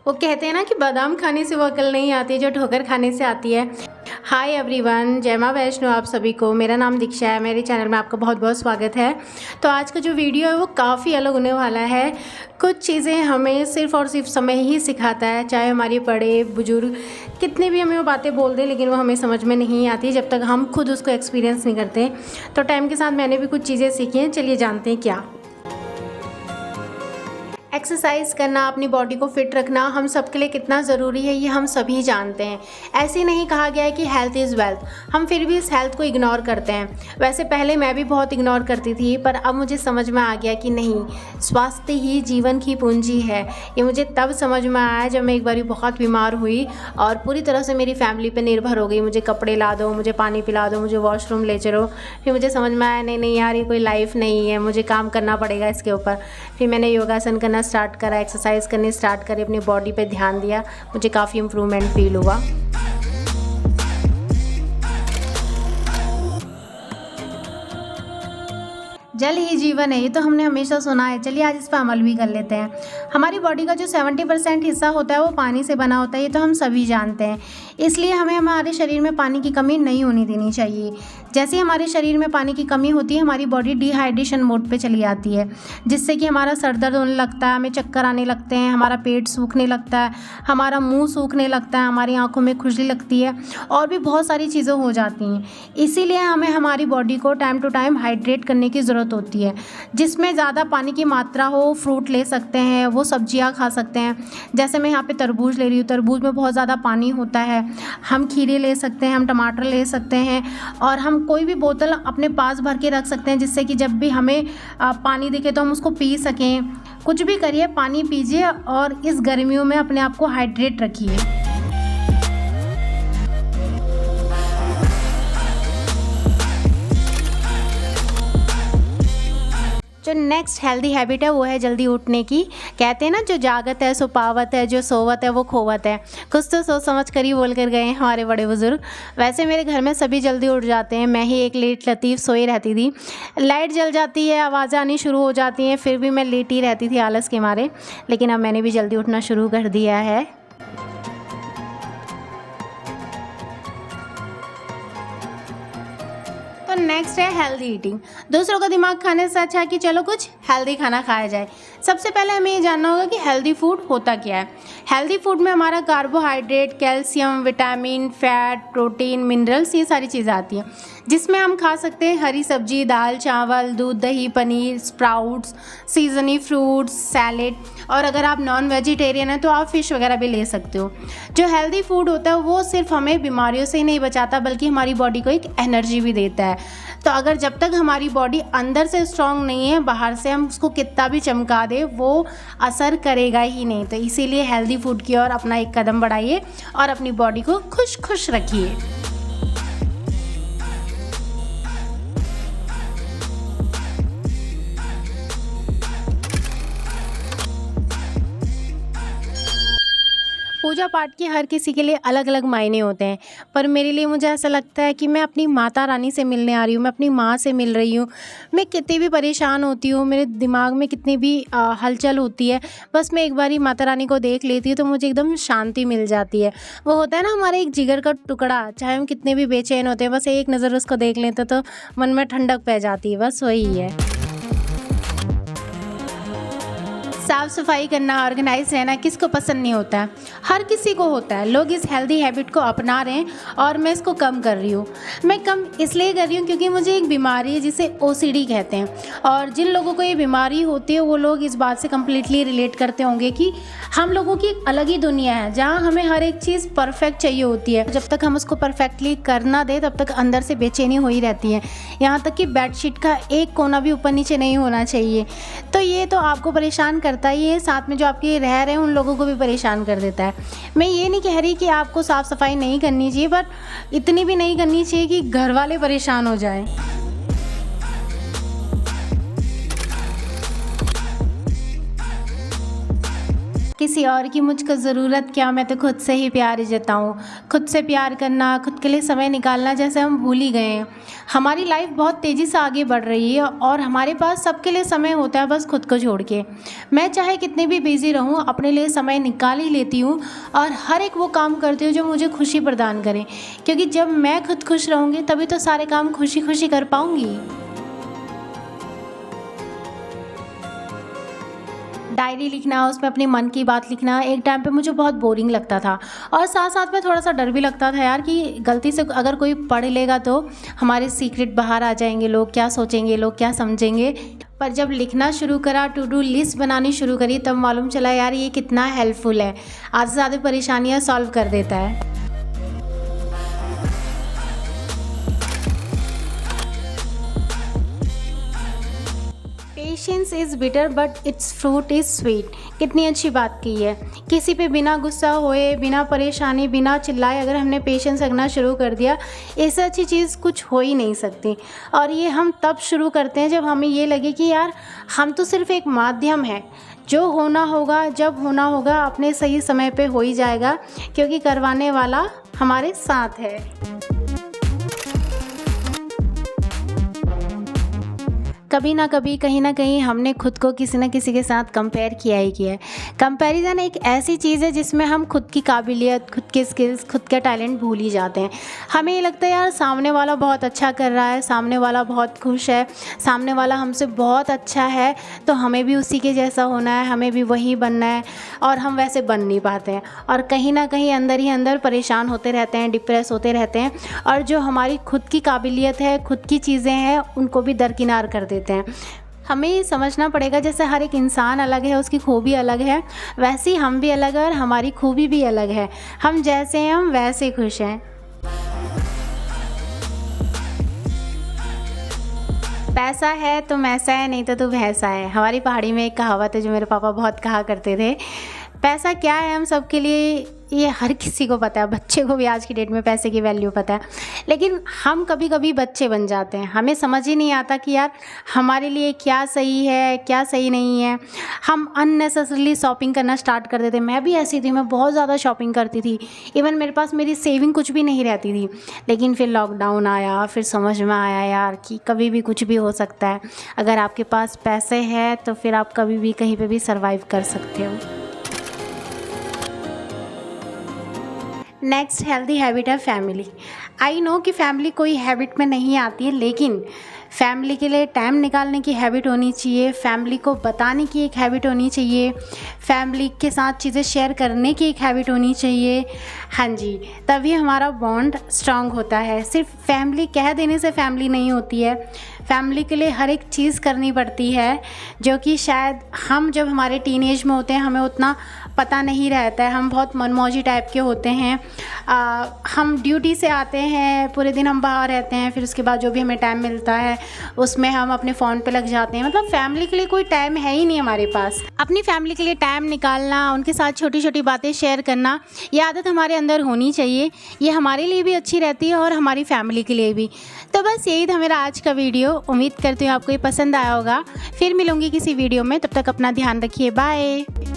वो कहते हैं ना कि बादाम खाने से वो अकल नहीं आती जो ठोकर खाने से आती है। हाय एवरीवन, जय माँ वैष्णो आप सभी को। मेरा नाम दीक्षा है, मेरे चैनल में आपका बहुत बहुत स्वागत है। तो आज का जो वीडियो है वो काफ़ी अलग होने वाला है। कुछ चीज़ें हमें सिर्फ़ और सिर्फ समय ही सिखाता है, चाहे हमारे बड़े बुजुर्ग कितने भी हमें वो बातें बोल दें, लेकिन वो हमें समझ में नहीं आती जब तक हम खुद उसको एक्सपीरियंस नहीं करते। तो टाइम के साथ मैंने भी कुछ चीज़ें सीखी हैं, चलिए जानते हैं क्या। एक्सरसाइज करना, अपनी बॉडी को फिट रखना हम सबके लिए कितना ज़रूरी है ये हम सभी जानते हैं। ऐसे नहीं कहा गया है कि हेल्थ इज़ वेल्थ, हम फिर भी इस हेल्थ को इग्नोर करते हैं। वैसे पहले मैं भी बहुत इग्नोर करती थी, पर अब मुझे समझ में आ गया कि नहीं, स्वास्थ्य ही जीवन की पूंजी है। ये मुझे तब समझ में आया जब मैं एक बार बहुत बीमार हुई और पूरी तरह से मेरी फैमिली पर निर्भर हो गई। मुझे कपड़े ला दो, मुझे पानी पिला दो, मुझे वॉशरूम ले चलो। फिर मुझे समझ में आया नहीं यार, ये कोई लाइफ नहीं है, मुझे काम करना पड़ेगा इसके ऊपर। फिर मैंने योगासन करना स्टार्ट करा, एक्सरसाइज करनी स्टार्ट करी, अपनी बॉडी पे ध्यान दिया, मुझे काफ़ी इम्प्रूवमेंट फील हुआ। जल ही जीवन है, ये तो हमने हमेशा सुना है। चलिए आज इस पर अमल भी कर लेते हैं। हमारी बॉडी का जो 70% हिस्सा होता है वो पानी से बना होता है, ये तो हम सभी जानते हैं। इसलिए हमें हमारे शरीर में पानी की कमी नहीं होने देनी चाहिए। जैसे ही हमारे शरीर में पानी की कमी होती है, हमारी बॉडी डिहाइड्रेशन मोड पे चली आती है, जिससे कि हमारा सर दर्द होने लगता है, हमें चक्कर आने लगते हैं, हमारा पेट सूखने लगता है, हमारा मुंह सूखने लगता है, हमारी आंखों में खुजली लगती है और भी बहुत सारी चीज़ें हो जाती हैं। इसीलिए हमें हमारी बॉडी को टाइम टू टाइम हाइड्रेट करने की ज़रूरत होती है। जिसमें ज़्यादा पानी की मात्रा हो, फ्रूट ले सकते हैं, वो सब्जियां खा सकते हैं। जैसे मैं यहाँ पे तरबूज ले रही हूँ, तरबूज में बहुत ज़्यादा पानी होता है। हम खीरे ले सकते हैं, हम टमाटर ले सकते हैं और हम कोई भी बोतल अपने पास भर के रख सकते हैं, जिससे कि जब भी हमें पानी दिखे तो हम उसको पी सकें। कुछ भी करिए, पानी पीजिए और इस गर्मियों में अपने आप को हाइड्रेट रखिए। जो नेक्स्ट हेल्दी हैबिट है वो है जल्दी उठने की। कहते हैं ना, जो जागत है सो पावत है, जो सोवत है वो खोवत है। कुछ तो सोच समझ कर ही बोल कर गए हैं हमारे बड़े बुजुर्ग। वैसे मेरे घर में सभी जल्दी उठ जाते हैं, मैं ही एक लेट लतीफ़ सोई रहती थी। लाइट जल जाती है, आवाज़ें आनी शुरू हो जाती हैं, फिर भी मैं लेटी रहती थी आलस के मारे। लेकिन अब मैंने भी जल्दी उठना शुरू कर दिया है। तो नेक्स्ट है हेल्दी ईटिंग। दूसरों का दिमाग खाने से अच्छा है कि चलो कुछ हेल्दी खाना खाया जाए। सबसे पहले हमें ये जानना होगा कि हेल्दी फूड होता क्या है। हेल्दी फूड में हमारा carbohydrate, calcium, vitamin, fat, protein, minerals, ये सारी चीज़ें आती हैं, जिसमें हम खा सकते हैं हरी सब्जी, दाल, चावल, दूध, दही, पनीर, स्प्राउट्स, सीजनी फ्रूट्स, सैलेड, और अगर आप नॉन वेजिटेरियन हैं तो आप फ़िश वगैरह भी ले सकते हो। जो हेल्दी फूड होता है वो सिर्फ हमें बीमारियों से ही नहीं बचाता, बल्कि हमारी बॉडी को एक एनर्जी भी देता है। तो अगर जब तक हमारी बॉडी अंदर से स्ट्रांग नहीं है, बाहर से हम उसको कितना भी चमका दे वो असर करेगा ही नहीं। तो इसीलिए हेल्दी फूड की ओर अपना एक कदम बढ़ाइए और अपनी बॉडी को खुश खुश रखिए। पूजा पाठ के हर किसी के लिए अलग अलग मायने होते हैं, पर मेरे लिए मुझे ऐसा लगता है कि मैं अपनी माता रानी से मिलने आ रही हूँ, मैं अपनी माँ से मिल रही हूँ। मैं कितनी भी परेशान होती हूँ, मेरे दिमाग में कितनी भी हलचल होती है, बस मैं एक बार ही माता रानी को देख लेती हूँ तो मुझे एकदम शांति मिल जाती है। वो होता है ना हमारा एक जिगर का टुकड़ा, चाहे हम कितने भी बेचैन होते हैं, बस एक नज़र उसको देख लेते तो मन में ठंडक पै जाती है। बस वही है। साफ़ सफाई करना, ऑर्गेनाइज रहना किसको पसंद नहीं होता है, हर किसी को होता है। लोग इस हेल्दी हैबिट को अपना रहे हैं और मैं इसको कम कर रही हूँ। मैं कम इसलिए कर रही हूँ क्योंकि मुझे एक बीमारी है जिसे ओसीडी कहते हैं, और जिन लोगों को ये बीमारी होती है वो लोग इस बात से कम्प्लीटली रिलेट करते होंगे कि हम लोगों की एक अलग ही दुनिया है जहाँ हमें हर एक चीज़ परफेक्ट चाहिए होती है। जब तक हम उसको परफेक्टली कर ना दे तब तक अंदर से बेचैनी हो ही रहती है। यहाँ तक कि बेडशीट का एक कोना भी ऊपर नीचे नहीं होना चाहिए। तो ये तो आपको परेशान करता ही है, साथ में जो आपके रह रहे हैं उन लोगों को भी परेशान कर देता है। मैं ये नहीं कह रही कि आपको साफ़ सफाई नहीं करनी चाहिए, पर इतनी भी नहीं करनी चाहिए कि घर वाले परेशान हो जाएं। किसी और की मुझको ज़रूरत क्या, मैं तो खुद से ही प्यार जताऊँ। खुद से प्यार करना, खुद के लिए समय निकालना जैसे हम भूल ही गए हैं। हमारी लाइफ बहुत तेज़ी से आगे बढ़ रही है और हमारे पास सबके लिए समय होता है, बस खुद को छोड़ के। मैं चाहे कितनी भी बिज़ी रहूँ, अपने लिए समय निकाल ही लेती हूँ और हर एक वो काम करती हूँ जो मुझे खुशी प्रदान करे, क्योंकि जब मैं खुद खुश रहूँगी तभी तो सारे काम खुशी खुशी कर पाऊँगी। डायरी लिखना, उसमें अपने मन की बात लिखना एक टाइम पे मुझे बहुत बोरिंग लगता था और साथ साथ में थोड़ा सा डर भी लगता था यार कि गलती से अगर कोई पढ़ लेगा तो हमारे सीक्रेट बाहर आ जाएंगे, लोग क्या सोचेंगे, लोग क्या समझेंगे। पर जब लिखना शुरू करा, टू डू लिस्ट बनानी शुरू करी, तब मालूम चला यार ये कितना हेल्पफुल है, आधे से ज़्यादा परेशानियाँ सॉल्व कर देता है। Patience is bitter but it's fruit is sweet. कितनी अच्छी बात की है। किसी पे बिना गुस्सा होए, बिना परेशानी, बिना चिल्लाए अगर हमने पेशेंस रखना शुरू कर दिया, इससे अच्छी चीज़ कुछ हो ही नहीं सकती। और ये हम तब शुरू करते हैं जब हमें ये लगे कि यार हम तो सिर्फ एक माध्यम है, जो होना होगा जब होना होगा अपने सही समय पे हो ही जाएगा, क्योंकि करवाने वाला हमारे साथ है। कभी ना कभी, कहीं ना कहीं हमने खुद को किसी न किसी के साथ कंपेयर किया ही किया है। कंपैरिजन एक ऐसी चीज़ है जिसमें हम खुद की काबिलियत, खुद के स्किल्स, खुद के टैलेंट भूल ही जाते हैं। हमें ये लगता है यार सामने वाला बहुत अच्छा कर रहा है, सामने वाला बहुत खुश है, सामने वाला हमसे बहुत अच्छा है, तो हमें भी उसी के जैसा होना है, हमें भी वही बनना है, और हम वैसे बन नहीं पाते हैं और कहीं ना कहीं अंदर ही अंदर परेशान होते रहते हैं, डिप्रेस होते रहते हैं, और जो हमारी खुद की काबिलियत है, खुद की चीज़ें हैं, उनको भी दरकिनार कर देते हैं। हमें ये समझना पड़ेगा जैसे हर एक इंसान अलग है, उसकी खूबी अलग है, वैसे ही हम भी अलग है और हमारी खूबी भी अलग है। हम जैसे हैं हम वैसे खुश हैं। पैसा है तो मैसा है, नहीं तो तू भैंसा है। हमारी पहाड़ी में एक कहावत है जो मेरे पापा बहुत कहा करते थे। पैसा क्या है हम सबके लिए ये हर किसी को पता है, बच्चे को भी आज की डेट में पैसे की वैल्यू पता है, लेकिन हम कभी कभी बच्चे बन जाते हैं। हमें समझ ही नहीं आता कि यार हमारे लिए क्या सही है, क्या सही नहीं है। हम अननेसेसरली शॉपिंग करना स्टार्ट कर देते हैं। मैं भी ऐसी थी, मैं बहुत ज़्यादा शॉपिंग करती थी, इवन मेरे पास मेरी सेविंग कुछ भी नहीं रहती थी। लेकिन फिर लॉकडाउन आया, फिर समझ में आया यार कि कभी भी कुछ भी हो सकता है। अगर आपके पास पैसे हैं तो फिर आप कभी भी कहीं पर भी सर्वाइव कर सकते हो। नेक्स्ट हेल्दी हैबिट है फैमिली। आई नो कि फैमिली कोई हैबिट में नहीं आती है, लेकिन फैमिली के लिए टाइम निकालने की हैबिट होनी चाहिए, फैमिली को बताने की एक हैबिट होनी चाहिए, फैमिली के साथ चीज़ें शेयर करने की एक हैबिट होनी चाहिए। हाँ जी, तभी हमारा बॉन्ड स्ट्रांग होता है। सिर्फ फैमिली कह देने से फैमिली नहीं होती है, फैमिली के लिए हर एक चीज़ करनी पड़ती है, जो कि शायद हम जब हमारे टीनेज में होते हैं हमें उतना पता नहीं रहता है। हम बहुत मनमौजी टाइप के होते हैं। हम ड्यूटी से आते हैं, पूरे दिन हम बाहर रहते हैं, फिर उसके बाद जो भी हमें टाइम मिलता है उसमें हम अपने फ़ोन पे लग जाते हैं। मतलब फैमिली के लिए कोई टाइम है ही नहीं हमारे पास। अपनी फैमिली के लिए टाइम निकालना, उनके साथ छोटी छोटी बातें शेयर करना, ये आदत हमारे अंदर होनी चाहिए। ये हमारे लिए भी अच्छी रहती है और हमारी फैमिली के लिए भी। तो बस यही था मेरा आज का वीडियो। उम्मीद करती हूँ आपको ये पसंद आया होगा। फिर मिलूँगी किसी वीडियो में, तब तक अपना ध्यान रखिए। बाय।